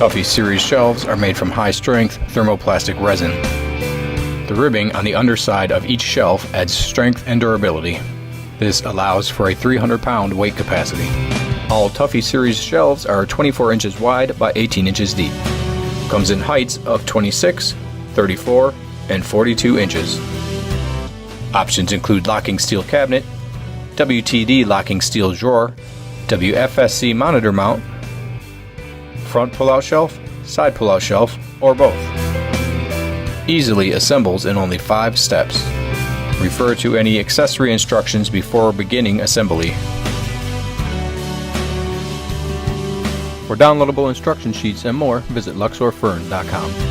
Tuffy series shelves are made from high-strength thermoplastic resin. The ribbing on the underside of each shelf adds strength and durability. This allows for a 300-pound weight capacity. All Tuffy series shelves are 24 inches wide by 18 inches deep. Comes in heights of 26, 34, and 42 inches. Options include locking steel cabinet, WTD locking steel drawer, WFSC monitor mount, front pull-out shelf, side pull-out shelf, or both. Easily assembles in only 5 steps. Refer to any accessory instructions before beginning assembly. For downloadable instruction sheets and more, visit luxorfern.com.